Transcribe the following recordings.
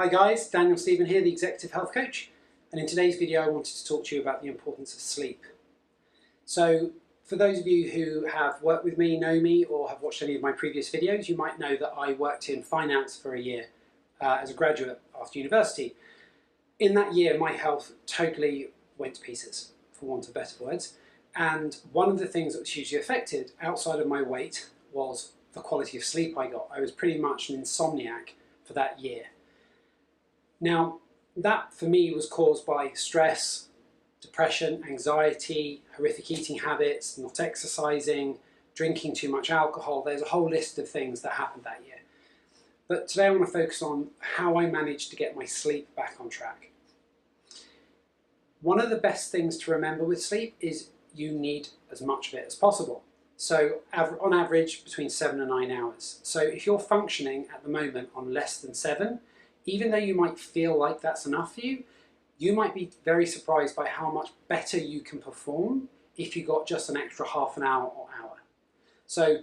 Hi guys, Daniel Stephen here, the Executive Health Coach, and in today's video I wanted to talk to you about the importance of sleep. So for those of you who have worked with me, know me, or have watched any of my previous videos, you might know that I worked in finance for a year as a graduate after university. In that year my health totally went to pieces, for want of better words, and one of the things that was hugely affected outside of my weight was the quality of sleep I got. I was pretty much an insomniac for that year. Now, that for me was caused by stress, depression, anxiety, horrific eating habits, not exercising, drinking too much alcohol. There's a whole list of things that happened that year. But today I want to focus on how I managed to get my sleep back on track. One of the best things to remember with sleep is you need as much of it as possible. So on average between 7 and 9 hours. So if you're functioning at the moment on less than 7, even though you might feel like that's enough for you, you might be very surprised by how much better you can perform if you got just an extra half an hour or hour. So,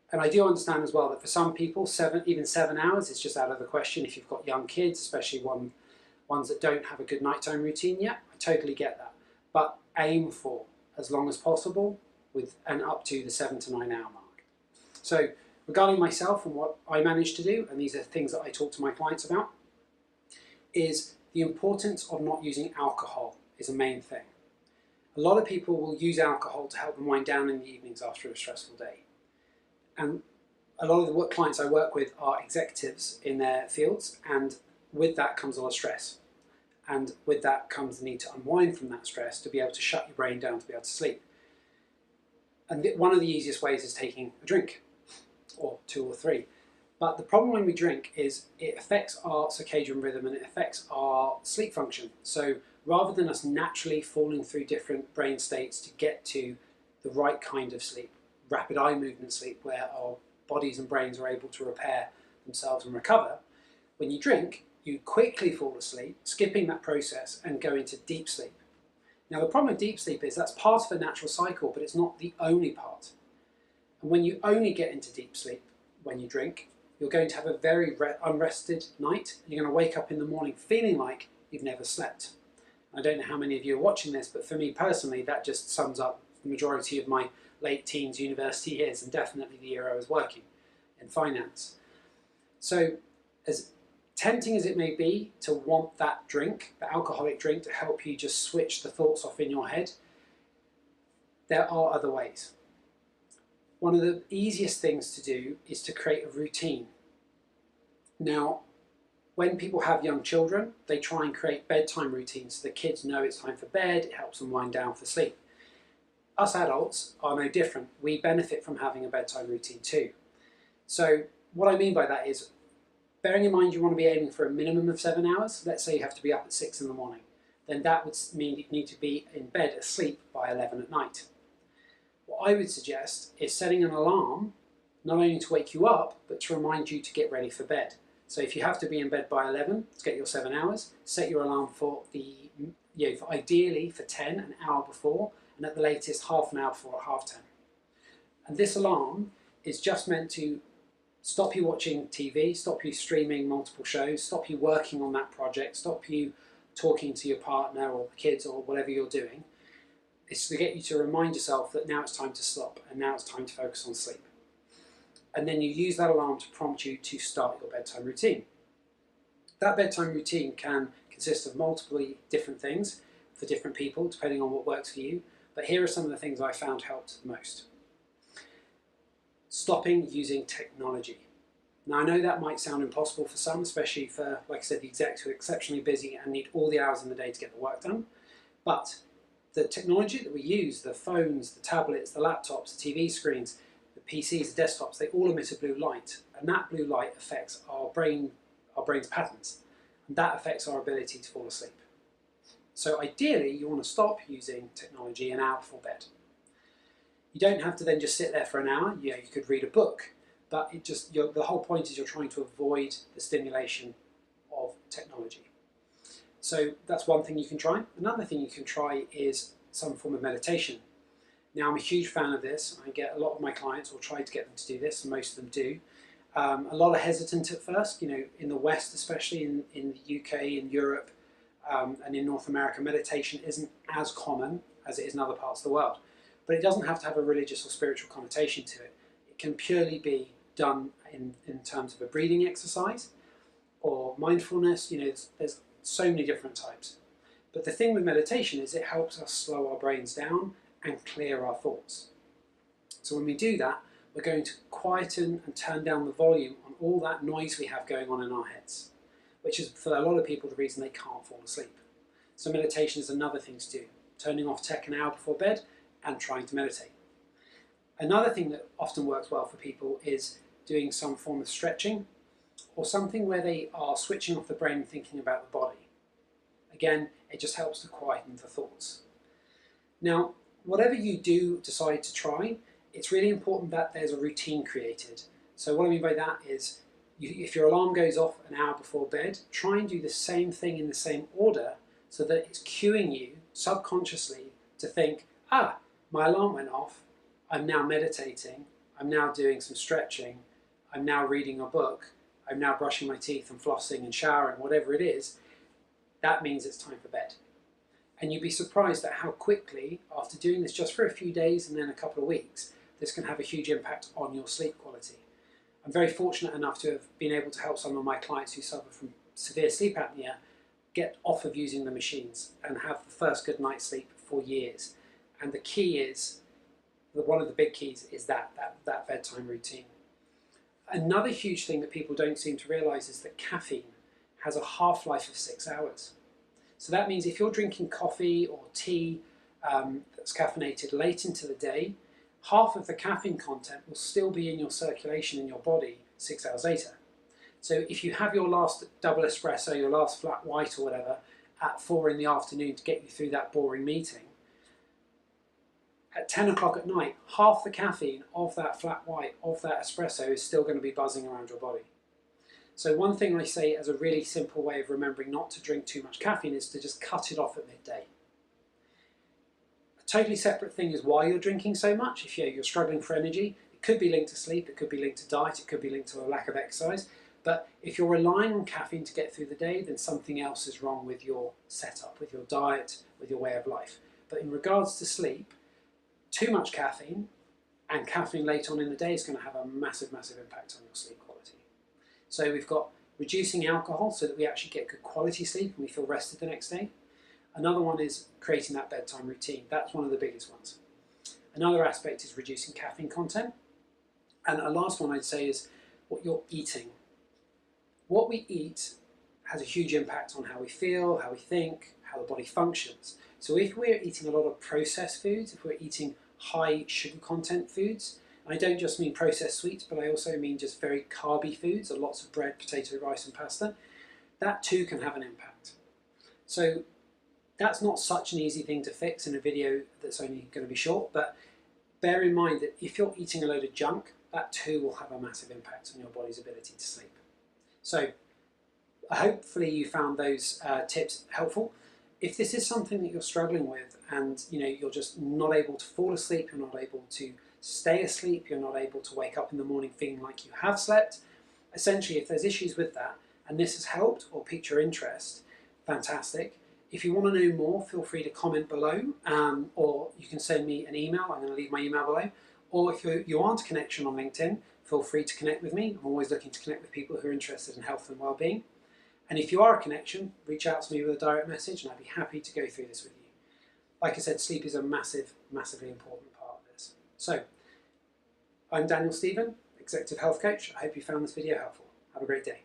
and I do understand as well that for some people, even 7 hours is just out of the question if you've got young kids, especially ones that don't have a good nighttime routine yet. I totally get that. But aim for as long as possible and up to the 7 to 9 hour mark. So, regarding myself and what I managed to do, and these are things that I talk to my clients about, is the importance of not using alcohol is a main thing. A lot of people will use alcohol to help them wind down in the evenings after a stressful day. And a lot of the clients I work with are executives in their fields, and with that comes a lot of stress. And with that comes the need to unwind from that stress to be able to shut your brain down to be able to sleep. And one of the easiest ways is taking a drink, or 2 or 3. But the problem when we drink is it affects our circadian rhythm and it affects our sleep function. So rather than us naturally falling through different brain states to get to the right kind of sleep, rapid eye movement sleep, where our bodies and brains are able to repair themselves and recover, when you drink, you quickly fall asleep, skipping that process and go into deep sleep. Now the problem with deep sleep is that's part of a natural cycle, but it's not the only part. And when you only get into deep sleep when you drink, you're going to have a very unrested night. You're going to wake up in the morning feeling like you've never slept. I don't know how many of you are watching this, but for me personally, that just sums up the majority of my late teens university years, and definitely the year I was working in finance. So as tempting as it may be to want that drink, the alcoholic drink, to help you just switch the thoughts off in your head, there are other ways. One of the easiest things to do is to create a routine. Now, when people have young children, they try and create bedtime routines so the kids know it's time for bed, it helps them wind down for sleep. Us adults are no different. We benefit from having a bedtime routine too. So what I mean by that is, bearing in mind you want to be aiming for a minimum of 7 hours, let's say you have to be up at 6 in the morning, then that would mean you need to be in bed asleep by 11 at night. What I would suggest is setting an alarm, not only to wake you up, but to remind you to get ready for bed. So if you have to be in bed by 11 to get your 7 hours, set your alarm for ideally for 10, an hour before, and at the latest half an hour before at 10:30. And this alarm is just meant to stop you watching TV, stop you streaming multiple shows, stop you working on that project, stop you talking to your partner or the kids or whatever you're doing. It's to get you to remind yourself that now it's time to stop and now it's time to focus on sleep. And then you use that alarm to prompt you to start your bedtime routine. That bedtime routine can consist of multiple different things for different people, depending on what works for you. But here are some of the things I found helped the most. Stopping using technology. Now I know that might sound impossible for some, especially for, like I said, the execs who are exceptionally busy and need all the hours in the day to get the work done. But the technology that we use, the phones, the tablets, the laptops, the TV screens, the PCs, the desktops, they all emit a blue light. And that blue light affects our brain's patterns. And that affects our ability to fall asleep. So ideally, you want to stop using technology an hour before bed. You don't have to then just sit there for an hour. You could read a book. But the whole point is you're trying to avoid the stimulation of technology. So that's one thing you can try. Another thing you can try is some form of meditation. Now I'm a huge fan of this. I get a lot of my clients, or try to get them to do this, and most of them do. A lot are hesitant at first, you know, in the West, especially in the UK, in Europe, and in North America, meditation isn't as common as it is in other parts of the world. But it doesn't have to have a religious or spiritual connotation to it. It can purely be done in terms of a breathing exercise or mindfulness. You know, there's so many different types. But the thing with meditation is it helps us slow our brains down and clear our thoughts. So when we do that, we're going to quieten and turn down the volume on all that noise we have going on in our heads, which is for a lot of people the reason they can't fall asleep. So meditation is another thing to do, turning off tech an hour before bed and trying to meditate. Another thing that often works well for people is doing some form of stretching or something where they are switching off the brain and thinking about the body. Again, it just helps to quieten the thoughts. Now, whatever you do decide to try, it's really important that there's a routine created. So what I mean by that is, if your alarm goes off an hour before bed, try and do the same thing in the same order so that it's cueing you subconsciously to think, my alarm went off, I'm now meditating, I'm now doing some stretching, I'm now reading a book, I'm now brushing my teeth and flossing and showering, whatever it is. That means it's time for bed. And you'd be surprised at how quickly, after doing this just for a few days and then a couple of weeks, this can have a huge impact on your sleep quality. I'm very fortunate enough to have been able to help some of my clients who suffer from severe sleep apnea get off of using the machines and have the first good night's sleep for years. And the key is, one of the big keys is that bedtime routine. Another huge thing that people don't seem to realise is that caffeine has a half-life of 6 hours. So that means if you're drinking coffee or tea that's caffeinated late into the day, half of the caffeine content will still be in your circulation in your body 6 hours later. So if you have your last double espresso, your last flat white or whatever, at 4 in the afternoon to get you through that boring meeting, at 10 o'clock at night, half the caffeine of that flat white, of that espresso, is still going to be buzzing around your body. So one thing I say as a really simple way of remembering not to drink too much caffeine is to just cut it off at midday. A totally separate thing is why you're drinking so much. If you're struggling for energy, it could be linked to sleep, it could be linked to diet, it could be linked to a lack of exercise. But if you're relying on caffeine to get through the day, then something else is wrong with your setup, with your diet, with your way of life. But in regards to sleep, too much caffeine and caffeine late on in the day is going to have a massive, massive impact on your sleep quality. So we've got reducing alcohol so that we actually get good quality sleep and we feel rested the next day. Another one is creating that bedtime routine. That's one of the biggest ones. Another aspect is reducing caffeine content. And a last one I'd say is what you're eating. What we eat has a huge impact on how we feel, how we think, how the body functions. So if we're eating a lot of processed foods, if we're eating high sugar content foods, and I don't just mean processed sweets, but I also mean just very carby foods, or lots of bread, potato, rice and pasta, that too can have an impact. So that's not such an easy thing to fix in a video that's only going to be short, but bear in mind that if you're eating a load of junk, that too will have a massive impact on your body's ability to sleep. So hopefully you found those tips helpful. If this is something that you're struggling with and you're just not able to fall asleep, you're not able to stay asleep, you're not able to wake up in the morning feeling like you have slept, essentially if there's issues with that and this has helped or piqued your interest, fantastic. If you want to know more, feel free to comment below, or you can send me an email. I'm going to leave my email below. Or if you aren't a connection on LinkedIn, feel free to connect with me. I'm always looking to connect with people who are interested in health and well-being. And if you are a connection, reach out to me with a direct message and I'd be happy to go through this with you. Like I said, sleep is a massively important part of this. So, I'm Daniel Stephen, Executive Health Coach. I hope you found this video helpful. Have a great day.